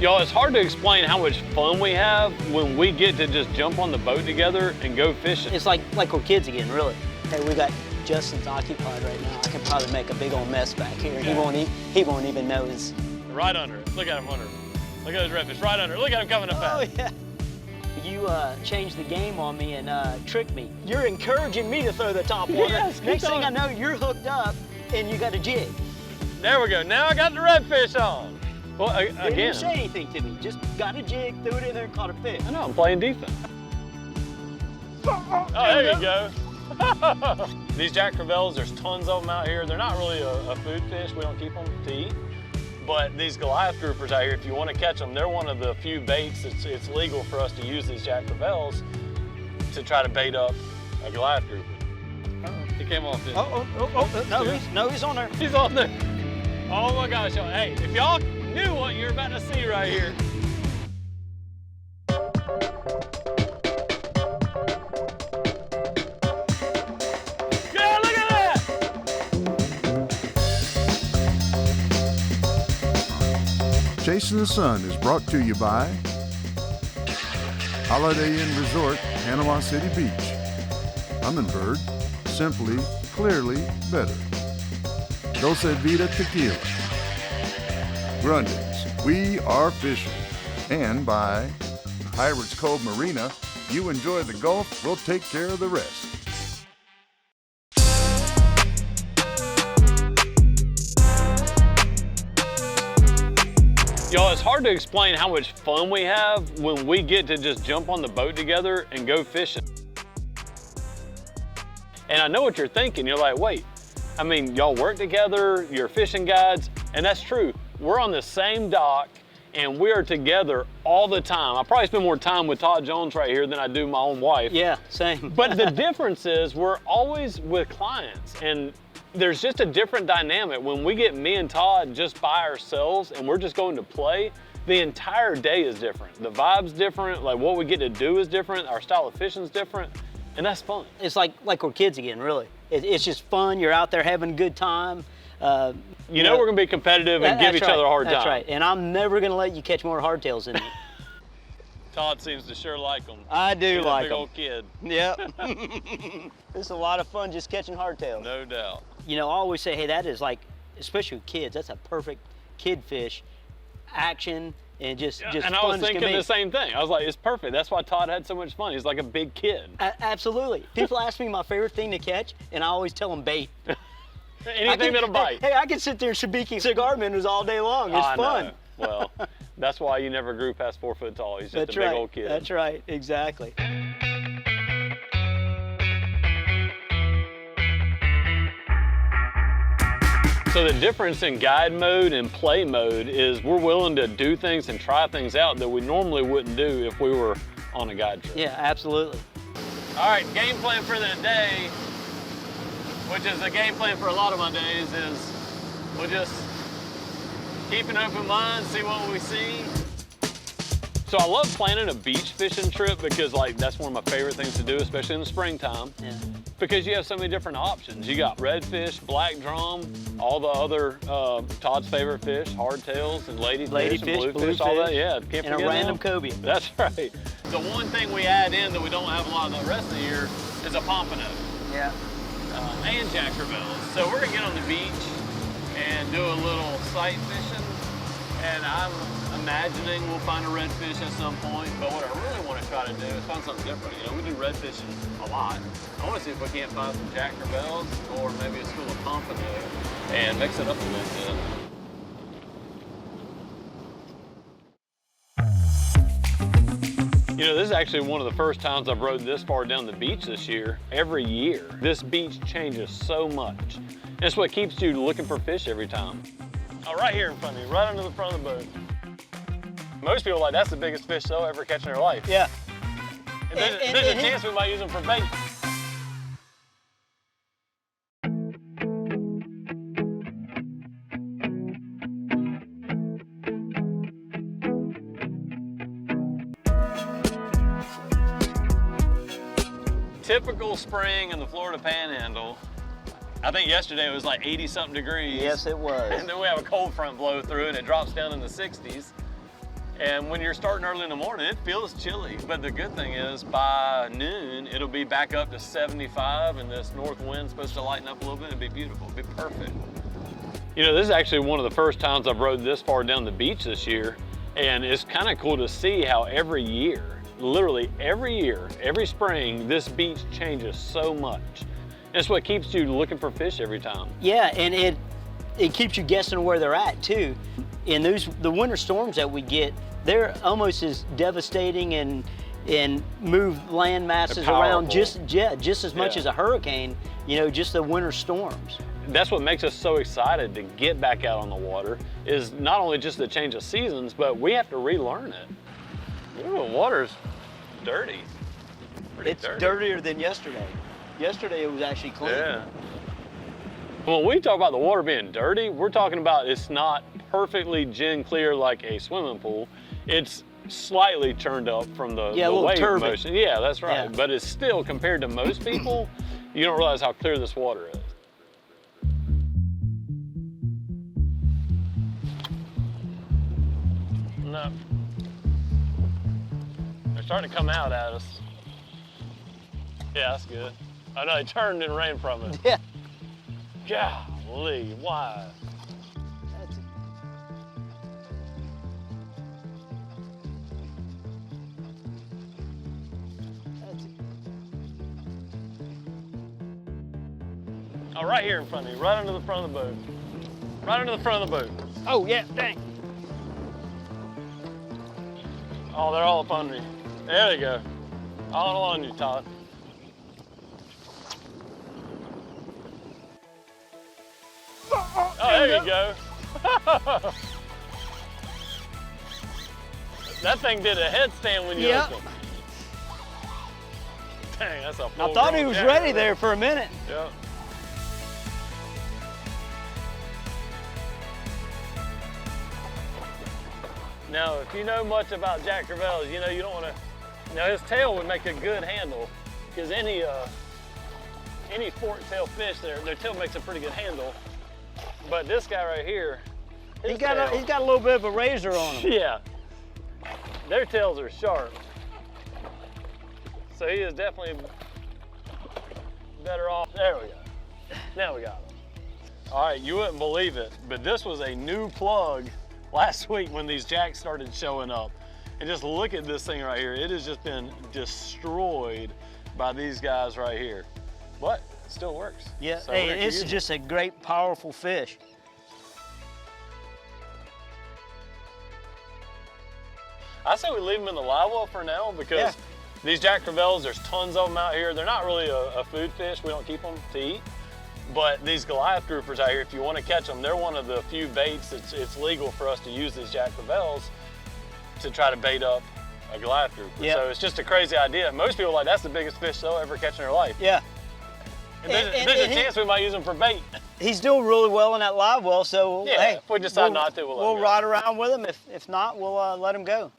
Y'all, it's hard to explain how much fun we have when we get to just jump on the boat together and go fishing. It's like we're kids again, really. Hey, we got Justin's occupied right now. I could probably make a big old mess back here. Yeah. He won't even know his. Right under it. Look at him under it. Look at those redfish right under it. Look at him coming up fast. Oh yeah. You changed the game on me and tricked me. You're encouraging me to throw the top water. Yes, Next thing I know, you're hooked up and you got a jig. There we go. Now I got the redfish on. Well, again. You didn't say anything to me. Just got a jig, threw it in there, and caught a fish. I know, I'm playing defense. Oh, there you go. These jack crevalles, there's tons of them out here. They're not really a food fish. We don't keep them to eat. But these Goliath groupers out here, if you want to catch them, they're one of the few baits it's legal for us to use these jack crevalles to try to bait up a Goliath grouper. He came off this. No, he's on there. He's on there. Oh my gosh, y'all. Hey, if y'all knew what you're about to see right here. Yeah, look at that! Chasing the Sun is brought to you by Holiday Inn Resort, Panama City Beach. Humminbird, simply, clearly better. Dulce Vida Tequila. Grundy's, we are fishing. And by Pirates Cove Marina, you enjoy the Gulf, we'll take care of the rest. Y'all, it's hard to explain how much fun we have when we get to just jump on the boat together and go fishing. And I know what you're thinking. You're like, wait, I mean, y'all work together, you're fishing guides, and that's true. We're on the same dock and we are together all the time. I probably spend more time with Todd Jones right here than I do my own wife. Yeah, same. But the difference is we're always with clients, and there's just a different dynamic. When we get me and Todd just by ourselves and we're just going to play, the entire day is different. The vibe's different, like what we get to do is different, our style of fishing's different, and that's fun. It's like we're kids again, really. It's just fun. You're out there having a good time. You know we're gonna be competitive and give each other a hard time. That's right, and I'm never gonna let you catch more hardtails than me. Todd seems to sure like them. I do like them. Big old kid. Yep. It's a lot of fun just catching hardtails. No doubt. You know, I always say, hey, that is like, especially with kids, that's a perfect kid fish. Action and just and I was thinking the same thing. I was like, it's perfect. That's why Todd had so much fun. He's like a big kid. Absolutely. People ask me my favorite thing to catch, and I always tell them bait. Anything that'll bite. Hey, I can sit there shabiking cigar minnows all day long. It's fun. Well, that's why you never grew past 4 foot tall. He's just a big old kid. That's right, exactly. So the difference in guide mode and play mode is we're willing to do things and try things out that we normally wouldn't do if we were on a guide trip. Yeah, absolutely. All right, game plan for the day, which is the game plan for a lot of my days, is we'll just keep an open mind, see what we see. So I love planning a beach fishing trip because that's one of my favorite things to do, especially in the springtime. Yeah. Because you have so many different options. You got redfish, black drum, all the other Todd's favorite fish, hardtails and ladyfish and bluefish, all that. Yeah, can't forget and a random cobia. That's right. The one thing we add in that we don't have a lot of the rest of the year is a pompano. Yeah. And jack crevalles. So we're gonna get on the beach and do a little sight fishing. And I'm imagining we'll find a redfish at some point, but what I really want to try to do is find something different. You know, we do redfishing a lot. I want to see if we can't find some jack crevalles or maybe a school of pompano and mix it up a little bit. You know, this is actually one of the first times I've rode this far down the beach this year. Every year, this beach changes so much. It's what keeps you looking for fish every time. Oh, right here in front of me, right under the front of the boat. Most people are like, that's the biggest fish they'll ever catch in their life. Yeah. There's a chance we might use them for bait. Typical spring in the Florida Panhandle. I think yesterday it was like 80-something degrees. Yes, it was. And then we have a cold front blow through and it drops down in the 60s. And when you're starting early in the morning, it feels chilly. But the good thing is by noon, it'll be back up to 75 and this north wind's supposed to lighten up a little bit. It'll be beautiful, it'll be perfect. You know, this is actually one of the first times I've rode this far down the beach this year. And it's kind of cool to see how every year, literally every year, every spring, this beach changes so much. And it's what keeps you looking for fish every time. Yeah, and it keeps you guessing where they're at too. And the winter storms that we get, they're almost as devastating and move land masses around just as much as a hurricane, you know, just the winter storms. That's what makes us so excited to get back out on the water, is not only just the change of seasons, but we have to relearn it. Ooh, the water's dirty. It's dirtier than yesterday. Yesterday it was actually clean. Yeah. When we talk about the water being dirty, we're talking about it's not perfectly gin clear like a swimming pool. It's slightly churned up from the wave motion. Yeah, that's right. Yeah. But it's still, compared to most people, you don't realize how clear this water is. No. They're starting to come out at us. Yeah, that's good. I know, they turned and ran from it. Yeah. Golly, why? That's it. That's it. Oh, right here in front of you, right under the front of the boat. Right under the front of the boat. Oh, yeah, dang. Oh, they're all up under you. There they go. All on you, Todd. Oh, there you go. That thing did a headstand when you opened. Dang, that's a full I thought he was ready there for a minute. Yep. Now, if you know much about Jack crevalles, you know you don't want to. Now, his tail would make a good handle, because any fork-tail fish, their tail makes a pretty good handle. But this guy right here, he's got a little bit of a razor on him. Yeah, their tails are sharp, so he is definitely better off. There we go. Now we got him. All right, you wouldn't believe it, but this was a new plug last week when these jacks started showing up. And just look at this thing right here. It has just been destroyed by these guys right here. But it still works. Yeah, so hey, this is just a great, powerful fish. I say we leave them in the live well for now, because these Jack crevalles, there's tons of them out here. They're not really a food fish. We don't keep them to eat. But these Goliath groupers out here, if you want to catch them, they're one of the few baits it's legal for us to use these Jack crevalles to try to bait up a Goliath grouper. Yep. So it's just a crazy idea. Most people are like, that's the biggest fish they'll ever catch in their life. Yeah. And there's a chance we might use them for bait. He's doing really well in that live well, so yeah, hey, if we decide not to, we'll ride around with him. If not, we'll let him go.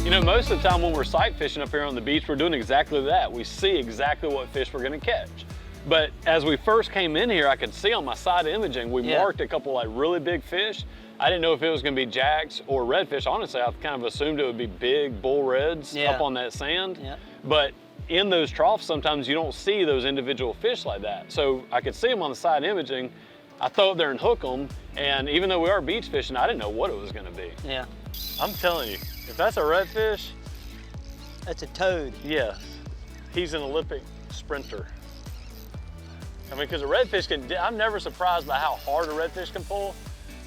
You know, most of the time when we're sight fishing up here on the beach, we're doing exactly that. We see exactly what fish we're gonna catch. But as we first came in here, I could see on my side imaging, we marked a couple like really big fish. I didn't know if it was gonna be jacks or redfish. Honestly, I kind of assumed it would be big bull reds up on that sand. Yeah. But in those troughs, sometimes you don't see those individual fish like that. So I could see them on the side imaging. I throw up there and hook them. And even though we are beach fishing, I didn't know what it was gonna be. Yeah. I'm telling you, if that's a redfish, that's a toad. Yes, he's an Olympic sprinter. I mean, because a redfish can, I'm never surprised by how hard a redfish can pull,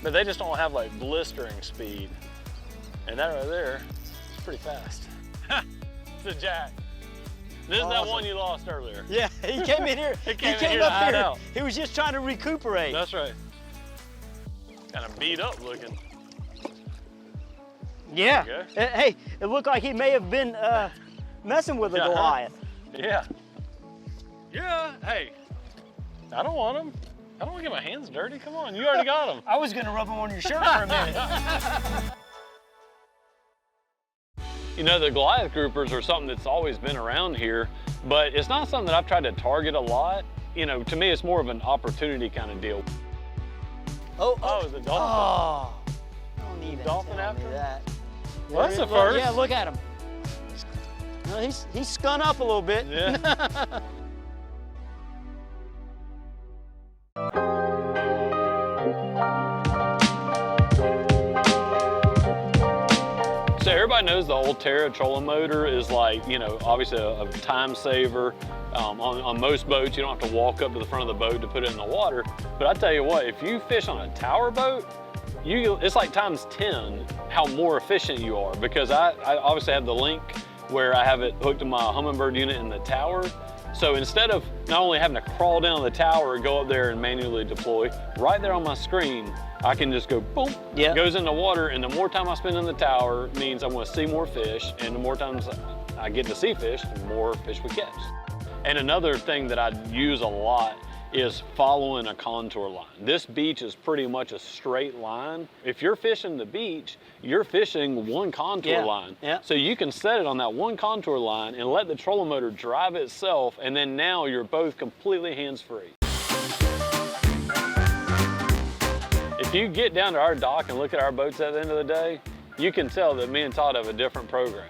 but they just don't have like blistering speed. And that right there is pretty fast. It's a jack. This is that one you lost earlier. Yeah, he came in here. he came up here. He was just trying to recuperate. That's right. Kind of beat up looking. Yeah. Hey, it looked like he may have been messing with a Goliath. Yeah. Yeah. Hey, I don't want him. I don't want to get my hands dirty. Come on, you already got him. I was gonna rub him on your shirt for a minute. You know, the Goliath groupers are something that's always been around here, but it's not something that I've tried to target a lot. you know, to me, it's more of an opportunity kind of deal. Oh, it's a dolphin. Oh, don't even Dolphin tell after? me that. Well, that's the Look, first. yeah, look at him. No, he's skun up a little bit. Yeah. So everybody knows the old Terra trolling motor is like, you know, obviously a time saver. On most boats, you don't have to walk up to the front of the boat to put it in the water. But I tell you what, if you fish on a tower boat, it's like times 10 how more efficient you are, because I obviously have the link where I have it hooked to my Humminbird unit in the tower. So instead of not only having to crawl down the tower and go up there and manually deploy, right there on my screen, I can just go boom, Yep. goes in the water, and the more time I spend in the tower means I'm gonna see more fish, and the more times I get to see fish, the more fish we catch. And another thing that I use a lot is following a contour line. This beach is pretty much a straight line. If you're fishing the beach, you're fishing one contour line. Yeah. So you can set it on that one contour line and let the trolling motor drive itself, and then now you're both completely hands-free. If you get down to our dock and look at our boats at the end of the day, you can tell that me and Todd have a different program.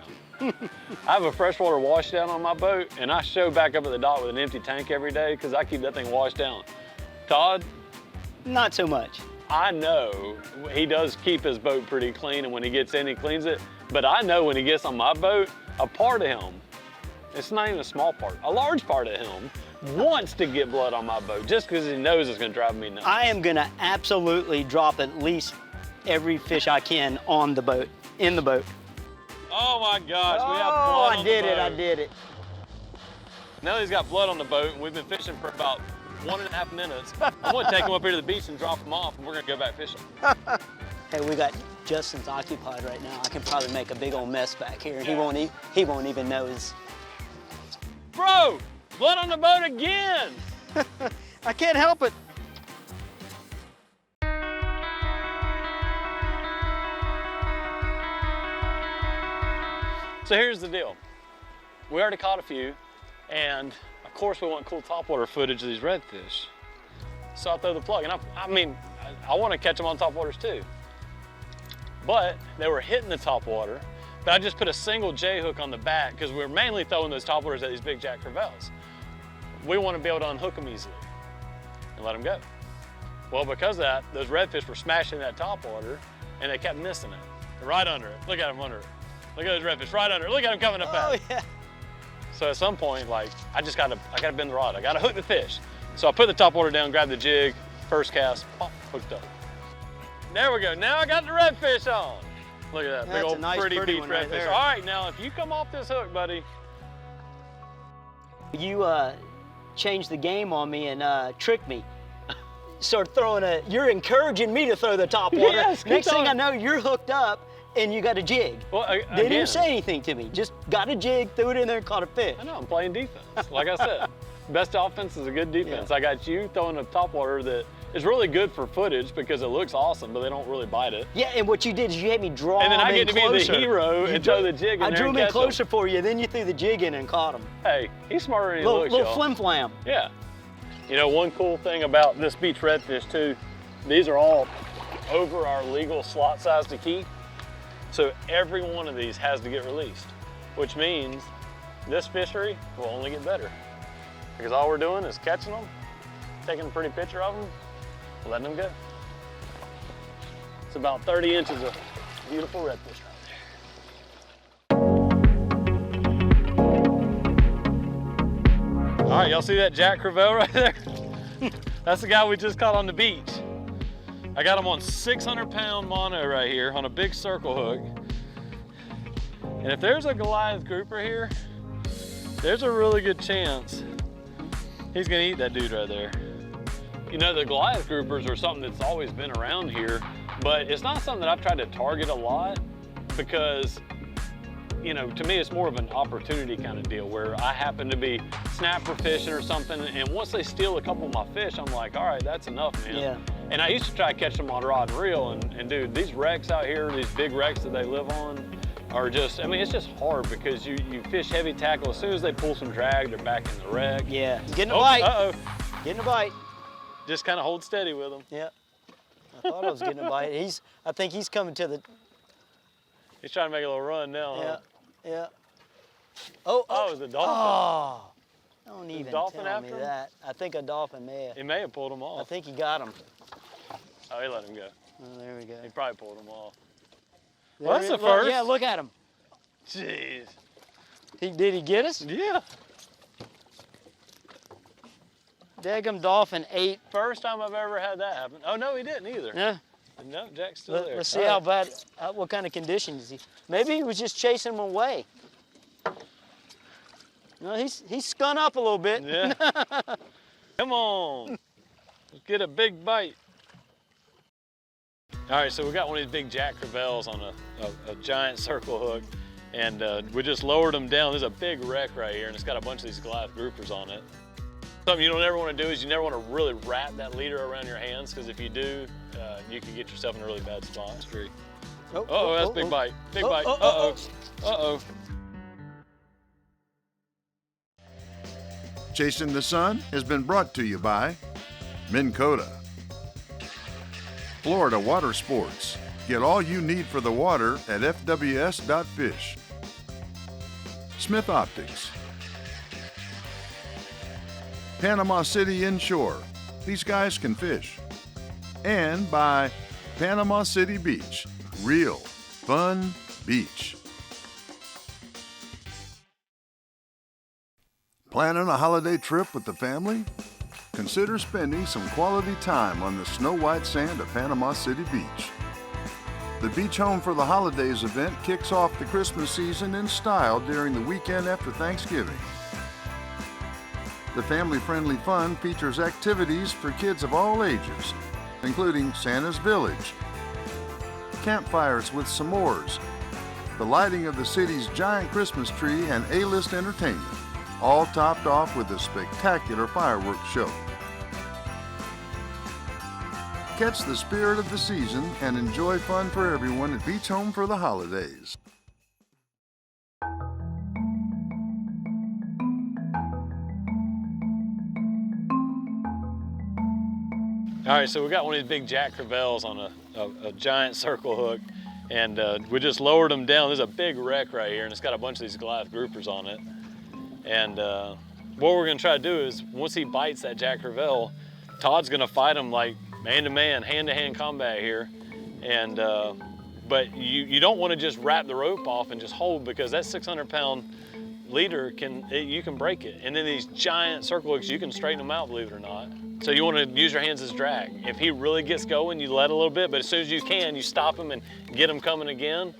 I have a freshwater wash down on my boat, and I show back up at the dock with an empty tank every day because I keep that thing washed down. Todd, Not so much. I know he does keep his boat pretty clean, and when he gets in, he cleans it. But I know when he gets on my boat, a part of him, it's not even a small part, a large part of him wants to get blood on my boat just because he knows it's going to drive me nuts. I am gonna absolutely drop at least every fish I can on the boat, in the boat. Oh my gosh, we have Oh, blood I on did the it, I boat. did it. Nellie's got blood on the boat, and we've been fishing for about 1.5 minutes. I'm gonna take him up here to the beach and drop him off, and we're gonna go back fishing. Hey, we got Justin's occupied right now. I can probably make a big old mess back here, and he won't even know his. Bro, blood on the boat again! I can't help it. So here's the deal. We already caught a few, and of course we want cool topwater footage of these redfish. So I throw the plug, and I mean, I want to catch them on topwaters too. But they were hitting the topwater, but I just put a single J hook on the back because we're mainly throwing those topwaters at these big jack crevalles. We want to be able to unhook them easily and let them go. Well, because of that, those redfish were smashing that topwater, and they kept missing it. They're right under it. Look at them under it. Look at those redfish right under it. Look at them coming up Oh at it. yeah. So at some point, like, I gotta bend the rod. I gotta hook the fish. So I put the topwater down, grab the jig, first cast, pop, hooked up. There we go. Now I got the redfish on. Look at that, big That's a old nice, pretty pretty beach one right redfish. there. All right, now if you come off this hook, buddy. You changed the game on me and tricked me. Start throwing you're encouraging me to throw the top water. Yes, keep Next thing I throwing. know, you're hooked up and you got a jig. Well, Didn't again, even say anything to me. Just got a jig, threw it in there, and caught a fish. I know, I'm playing defense. Like I said, best offense is a good defense. Yeah. I got you throwing a topwater that is really good for footage because it looks awesome, but they don't really bite it. Yeah, and what you did is you had me draw And then him I in get to be the closer. hero You and throw drew- the jig in I there drew and him in catch 'em. closer for you, then you threw the jig in and caught him. Hey, he's smarter than he looks, Little y'all. flim flam. Yeah. You know, one cool thing about this beach redfish too, these are all over our legal slot size to keep. So every one of these has to get released, which means this fishery will only get better. Because all we're doing is catching them, taking a pretty picture of them, letting them go. It's about 30 inches of beautiful redfish right there. All right, y'all see that jack crevalle right there? That's the guy we just caught on the beach. I got him on 600-pound mono right here on a big circle hook. And if there's a Goliath grouper here, there's a really good chance he's gonna eat that dude right there. You know, the Goliath groupers are something that's always been around here, but it's not something that I've tried to target a lot because, you know, to me it's more of an opportunity kind of deal where I happen to be snapper fishing or something, and once they steal a couple of my fish, I'm like, all right, that's enough, man. Yeah. And I used to try to catch them on rod and reel, and dude, these wrecks out here, these big wrecks that they live on, are just, I mean, it's just hard because you fish heavy tackle. As soon as they pull some drag, they're back in the wreck. Yeah, getting a Oh, bite. uh-oh. Getting a bite. Just kind of hold steady with him. Yeah. I thought I was getting a bite. I think he's coming to the. He's trying to make a little run now. Yeah. Huh? Yeah. Oh, it was a dolphin. Oh, don't even dolphin tell me after him? that. I think a dolphin may have. He may have pulled him off. I think he got him. Oh, he let him go. Oh, there we go. He probably pulled him off. There Well, that's the look, first. Yeah, look at him. Jeez. Did he get us? Yeah. Daggum dolphin ate. First time I've ever had that happen. Oh, no, he didn't either. Yeah. No, Jack's still there. Let's see how bad, what kind of conditions is he. Maybe he was just chasing him away. No, he's skun up a little bit. Yeah. Come on. Let's get a big bite. All right, so we got one of these big jack crevalles on a giant circle hook, and we just lowered them down. There's a big wreck right here, and it's got a bunch of these Goliath groupers on it. Something you don't ever want to do is you never want to really wrap that leader around your hands, because if you do, you can get yourself in a really bad spot. Oh, that's big bite. Big bite. Uh-oh. Uh-oh. Chasing the Sun has been brought to you by Minn Kota, Florida Water Sports. Get all you need for the water at fws.fish. Smith Optics, Panama City Inshore. These guys can fish. And by Panama City Beach. Real fun beach. Planning a holiday trip with the family? Consider spending some quality time on the snow-white sand of Panama City Beach. The Beach Home for the Holidays event kicks off the Christmas season in style during the weekend after Thanksgiving. The family-friendly fun features activities for kids of all ages, including Santa's Village, campfires with s'mores, the lighting of the city's giant Christmas tree, and A-list entertainment, all topped off with a spectacular fireworks show. Catch the spirit of the season and enjoy fun for everyone at Beach Home for the Holidays. All right, so we got one of these big jack crevalles on a giant circle hook, and we just lowered them down. There's a big wreck right here, and it's got a bunch of these Goliath groupers on it. And what we're gonna try to do is, once he bites that jack crevalle, Todd's gonna fight him like man-to-man, hand-to-hand combat here. And but you don't want to just wrap the rope off and just hold, because that 600-pound leader you can break it. And then these giant circle hooks, you can straighten them out, believe it or not. So you want to use your hands as drag. If he really gets going, you let a little bit, but as soon as you can, you stop him and get him coming again.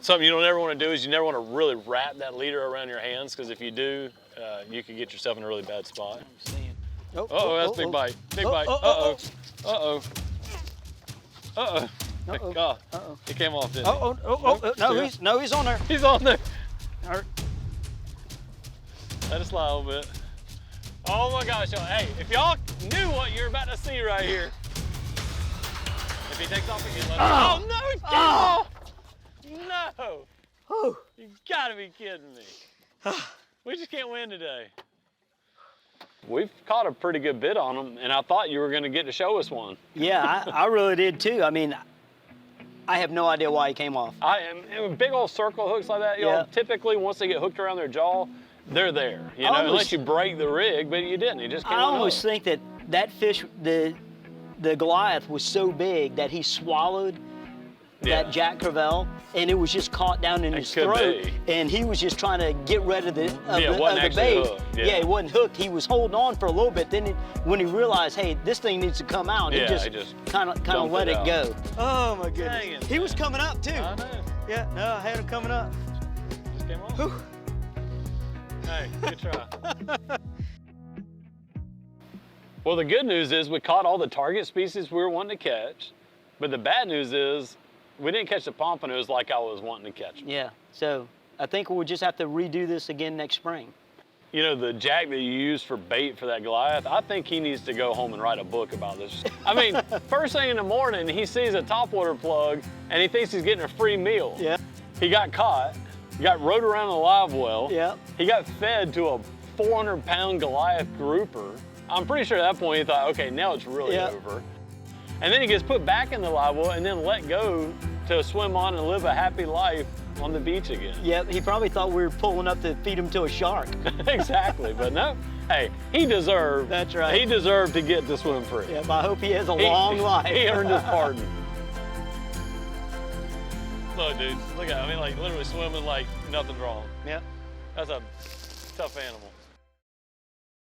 Something you don't ever want to do is you never want to really wrap that leader around your hands, because if you do, you could get yourself in a really bad spot. Oh, that's big bite. Big bite. Uh-oh. Uh-oh. Uh-oh. Thank God. He came off, didn't he? No, he's on there. He's on there. Let it slide a little bit. Oh my gosh, y'all. Hey, if y'all knew what you're about to see right here. If he takes off again, let him go. Oh, no, he came off. No. Oh. You gotta be kidding me. We just can't win today. We've caught a pretty good bit on him, and I thought you were gonna get to show us one. Yeah, I really did too. I mean, I have no idea why he came off. Big old circle hooks like that, y'all, typically once they get hooked around their jaw, they're there. You know, unless you break the rig, but you didn't. He just came on. I almost think that fish, the Goliath, was so big that he swallowed that jack crevalle, and it was just caught down in his throat. And he was just trying to get rid of the bait. Hooked. Yeah, it wasn't hooked. He was holding on for a little bit. Then when he realized, hey, this thing needs to come out, he just kind of let it go. Oh my goodness! Dang it, he was coming up too. I know. Yeah, no, I had him coming up. Just came off. Whew. Hey, good try. Well, the good news is we caught all the target species we were wanting to catch, but the bad news is we didn't catch the pompanos like I was wanting to catch them. Yeah, so I think we'll just have to redo this again next spring. You know, the jack that you used for bait for that Goliath, I think he needs to go home and write a book about this. I mean, first thing in the morning, he sees a topwater plug and he thinks he's getting a free meal. Yeah. He got caught, got rode around a live well. Yeah. He got fed to a 400-pound Goliath grouper. I'm pretty sure at that point he thought, okay, now it's really Yep. over. And then he gets put back in the live well and then let go to swim on and live a happy life on the beach again. Yep, he probably thought we were pulling up to feed him to a shark. Exactly, but no. Hey, he deserved. That's right. He deserved to get to swim free. Yep, I hope he has a long life. He earned his pardon. Look, dude, look at him. I mean, like literally swimming like nothing's wrong. Yep. That's a tough animal.